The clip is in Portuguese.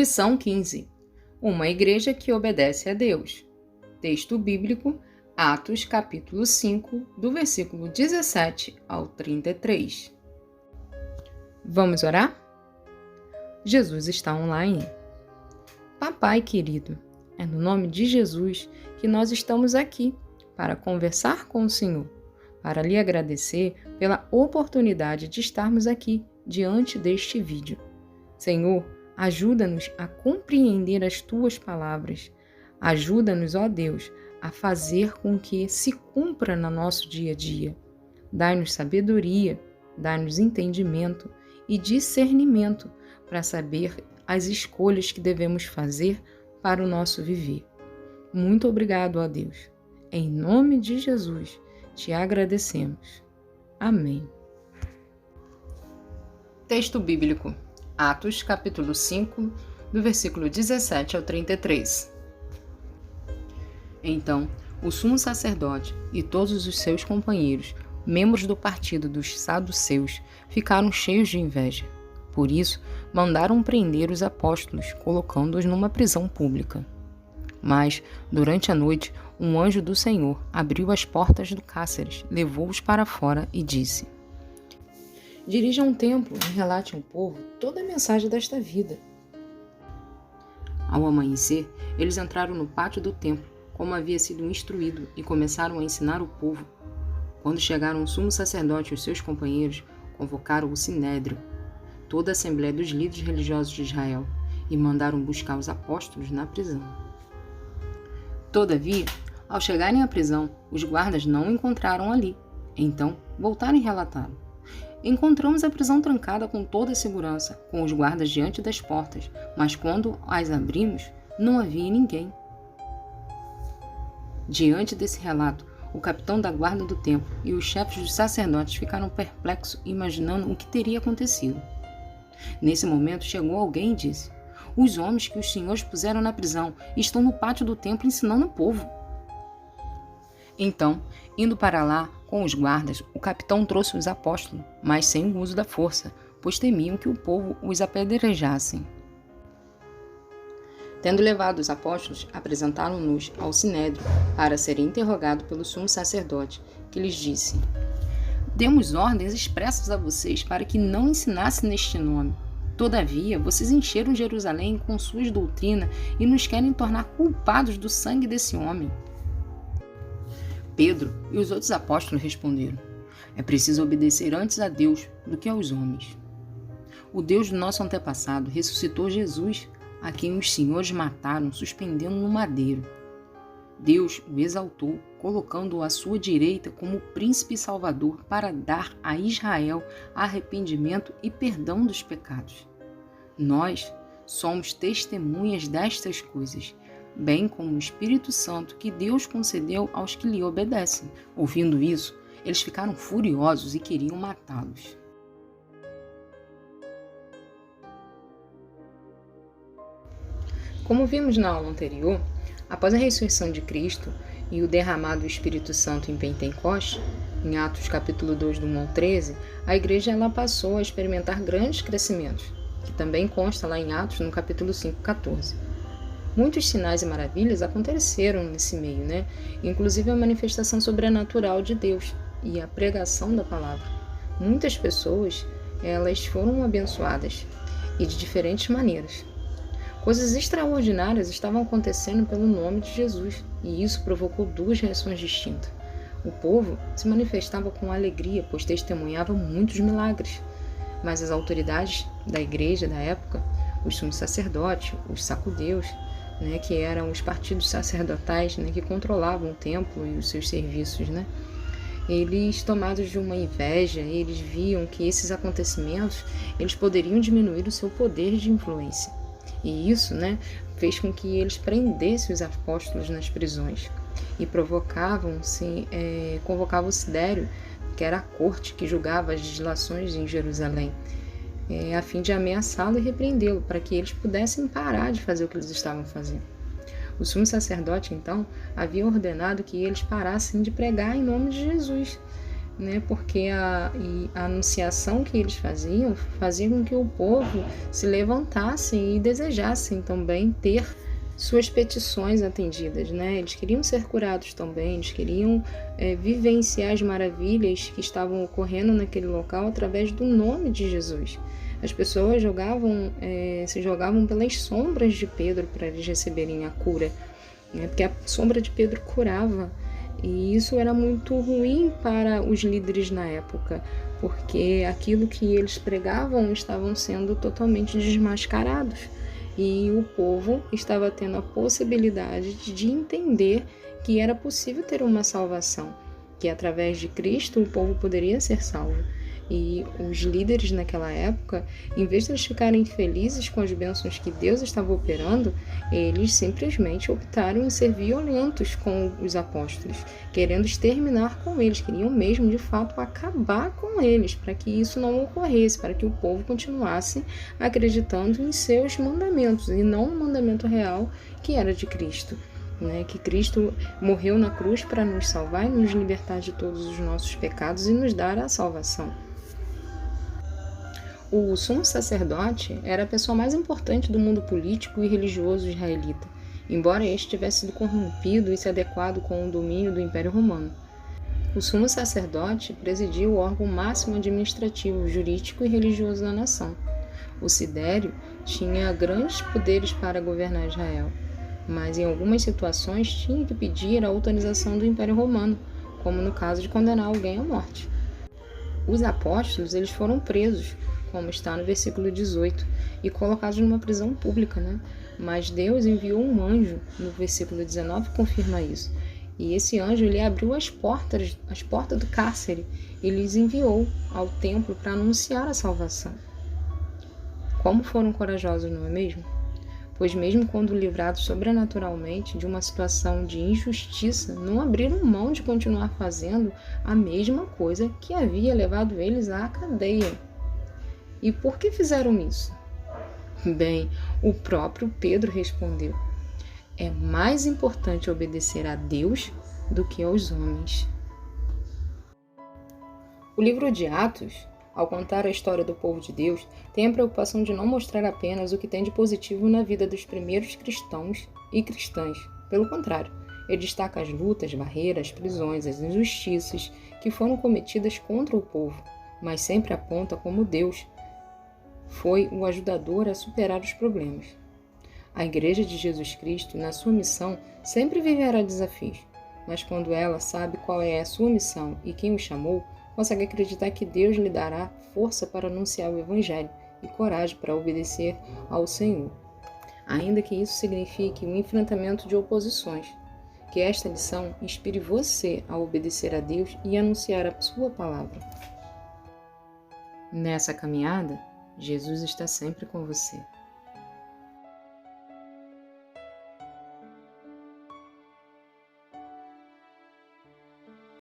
Lição 15. Uma igreja que obedece a Deus. Texto bíblico, Atos capítulo 5, do versículo 17 ao 33. Vamos orar? Jesus está online. Papai querido, é no nome de Jesus que nós estamos aqui para conversar com o Senhor, para lhe agradecer pela oportunidade de estarmos aqui diante deste vídeo. Senhor, ajuda-nos a compreender as Tuas palavras. Ajuda-nos, ó Deus, a fazer com que se cumpra no nosso dia a dia. Dai-nos sabedoria, dai-nos entendimento e discernimento para saber as escolhas que devemos fazer para o nosso viver. Muito obrigado, ó Deus. Em nome de Jesus, te agradecemos. Amém. Texto bíblico. Atos, capítulo 5, do versículo 17 ao 33. Então, o sumo sacerdote e todos os seus companheiros, membros do partido dos saduceus, ficaram cheios de inveja. Por isso, mandaram prender os apóstolos, colocando-os numa prisão pública. Mas, durante a noite, um anjo do Senhor abriu as portas do cárcere, levou-os para fora e disse: Dirija um templo e relate ao povo toda a mensagem desta vida. Ao amanhecer, eles entraram no pátio do templo, como havia sido instruído, e começaram a ensinar o povo. Quando chegaram o sumo sacerdote e os seus companheiros, convocaram o sinédrio, toda a assembleia dos líderes religiosos de Israel, e mandaram buscar os apóstolos na prisão. Todavia, ao chegarem à prisão, os guardas não o encontraram ali. Então, voltaram e relataram: Encontramos a prisão trancada com toda a segurança, com os guardas diante das portas, mas quando as abrimos, não havia ninguém. Diante desse relato, o capitão da guarda do templo e os chefes dos sacerdotes ficaram perplexos, imaginando o que teria acontecido. Nesse momento, chegou alguém e disse: Os homens que os senhores puseram na prisão estão no pátio do templo ensinando o povo. Então, indo para lá com os guardas, o capitão trouxe os apóstolos, mas sem o uso da força, pois temiam que o povo os apedrejassem. Tendo levado os apóstolos, apresentaram-nos ao sinédrio para serem interrogados pelo sumo sacerdote, que lhes disse: Demos ordens expressas a vocês para que não ensinassem neste nome. Todavia, vocês encheram Jerusalém com suas doutrinas e nos querem tornar culpados do sangue desse homem. Pedro e os outros apóstolos responderam: É preciso obedecer antes a Deus do que aos homens. O Deus do nosso antepassado ressuscitou Jesus, a quem os senhores mataram, suspendendo no madeiro. Deus o exaltou, colocando-o à sua direita como príncipe e salvador para dar a Israel arrependimento e perdão dos pecados. Nós somos testemunhas destas coisas, bem como o Espírito Santo que Deus concedeu aos que lhe obedecem. Ouvindo isso, eles ficaram furiosos e queriam matá-los. Como vimos na aula anterior, após a ressurreição de Cristo e o derramado do Espírito Santo em Pentecoste, em Atos capítulo 2 do 1 ao 13, a igreja passou a experimentar grandes crescimentos, que também consta lá em Atos no capítulo 5, 14. Muitos sinais e maravilhas aconteceram nesse meio, Inclusive a manifestação sobrenatural de Deus e a pregação da palavra. Muitas pessoas, elas foram abençoadas e de diferentes maneiras. Coisas extraordinárias estavam acontecendo pelo nome de Jesus, e isso provocou duas reações distintas. O povo se manifestava com alegria, pois testemunhava muitos milagres, mas as autoridades da igreja da época, os sumos sacerdotes, os sacudeus, que eram os partidos sacerdotais, que controlavam o templo e os seus serviços, Eles, tomados de uma inveja, eles viam que esses acontecimentos, eles poderiam diminuir o seu poder de influência. E isso, fez com que eles prendessem os apóstolos nas prisões e convocavam o Sidério, que era a corte que julgava as legislações em Jerusalém, a fim de ameaçá-lo e repreendê-lo, para que eles pudessem parar de fazer o que eles estavam fazendo. O sumo sacerdote, então, havia ordenado que eles parassem de pregar em nome de Jesus, né? Porque a anunciação que eles faziam fazia com que o povo se levantasse e desejassem também ter suas petições atendidas, né? Eles queriam ser curados também, eles queriam vivenciar as maravilhas que estavam ocorrendo naquele local através do nome de Jesus. As pessoas se jogavam pelas sombras de Pedro para eles receberem a cura, né? Porque a sombra de Pedro curava. E isso era muito ruim para os líderes na época, porque aquilo que eles pregavam estavam sendo totalmente desmascarados. E o povo estava tendo a possibilidade de entender que era possível ter uma salvação, que através de Cristo o povo poderia ser salvo. E os líderes naquela época, em vez de eles ficarem felizes com as bênçãos que Deus estava operando, eles simplesmente optaram em ser violentos com os apóstolos, querendo exterminar com eles, queriam mesmo de fato acabar com eles, para que isso não ocorresse, para que o povo continuasse acreditando em seus mandamentos e não no mandamento real que era de Cristo. Que Cristo morreu na cruz para nos salvar e nos libertar de todos os nossos pecados e nos dar a salvação. O sumo sacerdote era a pessoa mais importante do mundo político e religioso israelita, embora este tivesse sido corrompido e se adequado com o domínio do Império Romano. O sumo sacerdote presidia o órgão máximo administrativo, jurídico e religioso da nação. O sidério tinha grandes poderes para governar Israel, mas em algumas situações tinha que pedir a autorização do Império Romano, como no caso de condenar alguém à morte. Os apóstolos eles foram presos, como está no versículo 18, e colocados numa prisão pública, Mas Deus enviou um anjo, no versículo 19 confirma isso. E esse anjo ele abriu as portas do cárcere e lhes enviou ao templo para anunciar a salvação. Como foram corajosos, não é mesmo? Pois mesmo quando livrados sobrenaturalmente de uma situação de injustiça, não abriram mão de continuar fazendo a mesma coisa que havia levado eles à cadeia. E por que fizeram isso? Bem, o próprio Pedro respondeu: é mais importante obedecer a Deus do que aos homens. O livro de Atos, ao contar a história do povo de Deus, tem a preocupação de não mostrar apenas o que tem de positivo na vida dos primeiros cristãos e cristãs. Pelo contrário, ele destaca as lutas, barreiras, prisões, as injustiças que foram cometidas contra o povo, mas sempre aponta como Deus foi o ajudador a superar os problemas. A Igreja de Jesus Cristo, na sua missão, sempre viverá desafios, mas quando ela sabe qual é a sua missão e quem o chamou, consegue acreditar que Deus lhe dará força para anunciar o Evangelho e coragem para obedecer ao Senhor, ainda que isso signifique um enfrentamento de oposições. Que esta lição inspire você a obedecer a Deus e anunciar a sua palavra. Nessa caminhada, Jesus está sempre com você.